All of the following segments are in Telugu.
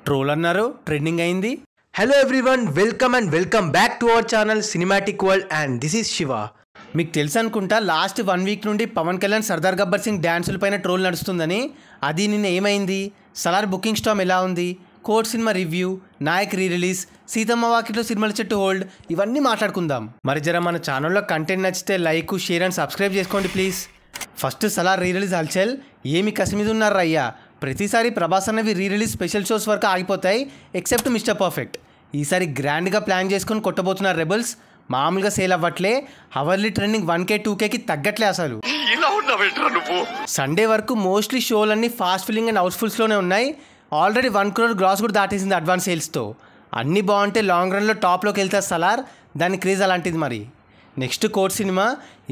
ట్రోల్ అన్నారు, ట్రెండింగ్ అయింది. Hello everyone, welcome back to our channel cinematic world and this is Shiva. మీకు తెలుసు అనుకుంటా, లాస్ట్ 1 వీక్ నుండి పవన్ కళ్యాణ్ సర్దార్ గబ్బర్ సింగ్ డ్యాన్సుల పైన ట్రోల్ నడుస్తుందని. అది నిన్న ఏమైంది, సలార్ బుకింగ్ స్టామ్ ఎలా ఉంది, court cinema review, Nayak re release, Seethamma వాకిట్లో సినిమాల చెట్టు హోల్డ్, ఇవన్నీ మాట్లాడుకుందాం. మరి జర మన ఛానల్లో కంటెంట్ నచ్చితే లైక్, షేర్ అండ్ సబ్స్క్రైబ్ చేసుకోండి please. First Salaar re release హల్చల్. ఏమి కసి మీద ఉన్నారు అయ్యా, ప్రతిసారి ప్రభాస్ అన్నవి రీ రిలీజ్ స్పెషల్ షోస్ వరకు ఆగిపోతాయి ఎక్సెప్ట్ మిస్టర్ పర్ఫెక్ట్. ఈసారి గ్రాండ్గా ప్లాన్ చేసుకొని కొట్టబోతున్నారు రెబల్స్. మామూలుగా సేల్ అవ్వట్లే, హవర్లీ ట్రెండింగ్ 1K 2Kకి తగ్గట్లే అసలు. సండే వరకు మోస్ట్లీ షోలన్నీ ఫాస్ట్ ఫిల్లింగ్ అండ్ హౌస్ఫుల్స్లోనే ఉన్నాయి. ఆల్రెడీ 1 crore గ్రాస్ కూడా దాటేసింది అడ్వాన్స్ సేల్స్తో. అన్నీ బాగుంటే లాంగ్ రన్లో టాప్లోకి వెళ్తారు సలార్, దాని క్రేజ్ అలాంటిది. మరి నెక్స్ట్ కోర్ట్ సినిమా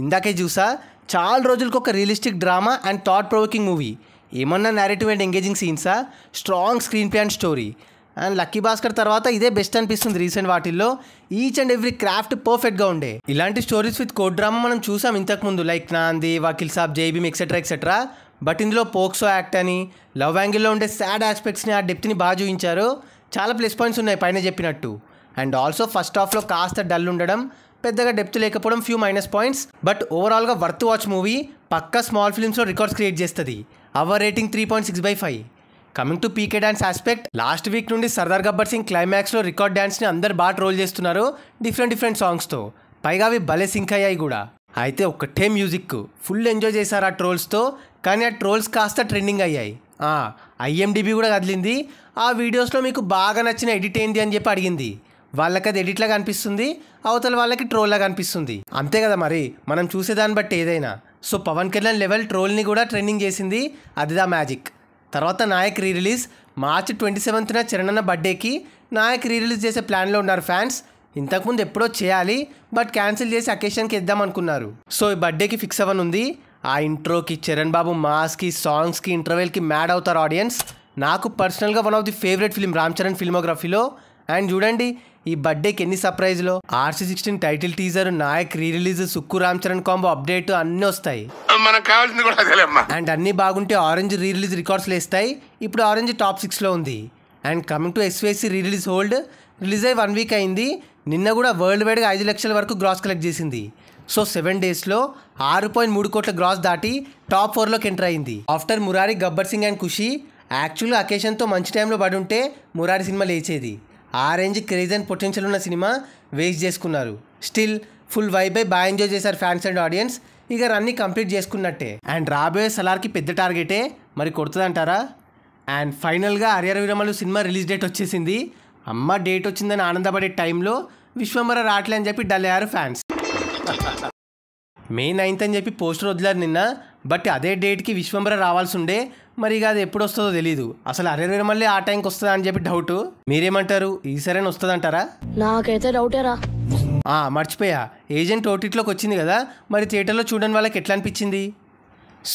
ఇందాకే చూసా. చాలా రోజులకు ఒక realistic drama and thought provoking movie. ఏమన్నా నేరేటివ్ అండ్ ఎంగేజింగ్ సీన్సా, strong screenplay and story. And Lucky Bhaskar తర్వాత ఇదే బెస్ట్ అనిపిస్తుంది రీసెంట్ వాటిల్లో. ఈచ్ అండ్ ఎవ్రీ క్రాఫ్ట్ పర్ఫెక్ట్గా ఉండే. ఇలాంటి స్టోరీస్ విత్ కోర్ట్ డ్రామా మనం చూసాం ఇంతకుముందు, లైక్ నాంది, వకీల్ సాబ్, జైబీమ్ ఎక్సెట్రా. బట్ ఇందులో పోక్సో యాక్ట్ అని, లవ్ యాంగిల్లో ఉండే సాడ్ ఆస్పెక్ట్స్ని, ఆ డెప్త్ని బాగా చూపించారు. చాలా ప్లస్ పాయింట్స్ ఉన్నాయి పైన చెప్పినట్టు. అండ్ ఆల్సో ఫస్ట్ హాఫ్లో కాస్త డల్ ఉండడం, పెద్దగా డెప్త్ లేకపోవడం ఫ్యూ మైనస్ పాయింట్స్. బట్ ఓవరాల్గా వర్త్ వాచ్ మూవీ. పక్కా స్మాల్ ఫిల్మ్స్లో రికార్డ్స్ క్రియేట్ చేస్తుంది. Our rating 3.6/5. Coming to PK dance aspect, last week నుండి సర్దార్ గబ్బర్ సింగ్ క్లైమాక్స్లో రికార్డ్ డాన్స్ని అందరు బాగా ట్రోల్ చేస్తున్నారు డిఫరెంట్ సాంగ్స్తో. పైగా అవి భలే సింక్ అయ్యాయి కూడా. అయితే ఒకటే మ్యూజిక్ ఫుల్ ఎంజాయ్ చేశారు ఆ ట్రోల్స్తో. కానీ ఆ ట్రోల్స్ కాస్త ట్రెండింగ్ అయ్యాయి. IMDb కూడా కదిలింది. ఆ వీడియోస్లో మీకు బాగా నచ్చిన ఎడిట్ ఏంది అని చెప్పి అడిగింది. వాళ్ళకి అది ఎడిట్లాగా అనిపిస్తుంది, అవతల వాళ్ళకి ట్రోల్లాగా అనిపిస్తుంది. అంతే కదా మరి, మనం చూసేదాన్ని బట్టి ఏదైనా. సో పవన్ కళ్యాణ్ లెవెల్ ట్రోల్ని కూడా ట్రెండింగ్ చేసింది, అదిదా మ్యాజిక్. తర్వాత నాయక్ రీ రిలీజ్. March 27న చరణ్ బర్త్డేకి నాయక్ రీ రిలీజ్ చేసే ప్లాన్లో ఉన్నారు ఫ్యాన్స్. ఇంతకుముందు ఎప్పుడో చేయాలి, బట్ క్యాన్సిల్ చేసి అకేషన్కి ఇద్దాం అనుకున్నారు. సో ఈ బర్త్డేకి ఫిక్స్ అవ్వనుంది. ఆ ఇంట్రోకి, చరణ్ బాబు మాస్కి, సాంగ్స్కి, ఇంటర్వెల్కి మ్యాడ్ అవుతారు ఆడియన్స్. నాకు పర్సనల్గా one of the favourite film Ram Charan ఫిల్మోగ్రఫీలో. అండ్ చూడండి ఈ బర్త్డేకి ఎన్ని సర్ప్రైజ్లో. RC16 title teaser, Nayak re release, Sukku Ram Charan combo update అన్నీ వస్తాయి. అండ్ అన్నీ బాగుంటే ఆరెంజ్ రీ రిలీజ్ రికార్డ్స్ లేస్తాయి. ఇప్పుడు ఆరెంజ్ టాప్ 6లో ఉంది. And coming to SVC re release hold. Release అయ్యి 1 వీక్ అయింది. నిన్న కూడా వరల్డ్ వైడ్గా 5 లక్షల వరకు గ్రాస్ కలెక్ట్ చేసింది. సో 7 డేస్లో 6.3 కోట్ల గ్రాస్ దాటి టాప్ 4లోకి ఎంటర్ అయింది. ఆఫ్టర్ మురారి, గబ్బర్ సింగ్ అండ్ ఖుషి. యాక్చువల్గా అకేషన్తో మంచి టైంలో పడి ఉంటే మురారి సినిమా లేచేది. ఆ రేంజ్ క్రేజ్ అండ్ పొటెన్షియల్ ఉన్న సినిమా వేస్ట్ చేసుకున్నారు. స్టిల్ ఫుల్ వైబ్ అయి బాగా ఎంజాయ్ చేశారు ఫ్యాన్స్ అండ్ ఆడియన్స్. ఇక రన్ని కంప్లీట్ చేసుకున్నట్టే. అండ్ రాబోయే సలార్కి పెద్ద టార్గెటే, మరి కొడుతుందంటారా? అండ్ ఫైనల్గా Harihara Veeramallu cinema release date వచ్చేసింది. అమ్మ డేట్ వచ్చిందని ఆనందపడే టైంలో విశ్వంబర రాట్లే అని చెప్పి డల్ అయ్యారు ఫ్యాన్స్. May 9th అని చెప్పి పోస్టర్ వదిలారు నిన్న. బట్ అదే డేట్కి విశ్వంబర రావాల్సి ఉండే. మరి ఇక అది ఎప్పుడు వస్తుందో తెలీదు. అసలు హరిహర వీరమల్లి ఆ టైంకి వస్తుందా అని చెప్పి డౌట్. మీరేమంటారు, ఈసారైనా వస్తుందంటారా? నాకైతే డౌటేరా. మర్చిపోయా, ఏజెంట్ ఓటీటీలోకి వచ్చింది కదా, మరి థియేటర్లో చూడని వాళ్ళకి ఎట్లా అనిపించింది?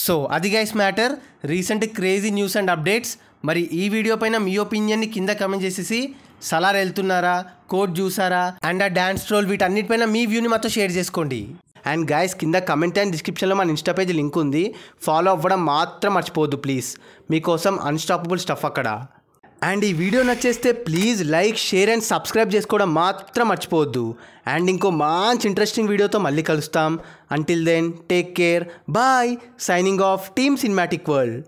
సో అది guys matter. Recent crazy news and updates. మరి ఈ వీడియో పైన మీ ఒపీనియన్ని కింద కమెంట్ చేసేసి, సలార్ వెళ్తున్నారా, కోర్ట్ చూసారా, అండ్ ఆ డాన్స్ ట్రోల్, వీటన్నిటిపైన మీ వ్యూని మాతో షేర్ చేసుకోండి. అండ్ గైస్ కింద కమెంట్ అండ్ డిస్క్రిప్షన్లో మన ఇన్స్టా పేజ్ లింక్ ఉంది, ఫాలో అవ్వడం మాత్రం మర్చిపోవద్దు ప్లీజ్. మీకోసం అన్స్టాపబుల్ స్టఫ్ అక్కడ. అండ్ ఈ వీడియో నచ్చేస్తే please like, share and subscribe చేసుకోవడం మాత్రం మర్చిపోవద్దు. అండ్ ఇంకో మంచి ఇంట్రెస్టింగ్ వీడియోతో మళ్ళీ కలుస్తాం. Until then take care, bye. Signing off team cinematic world.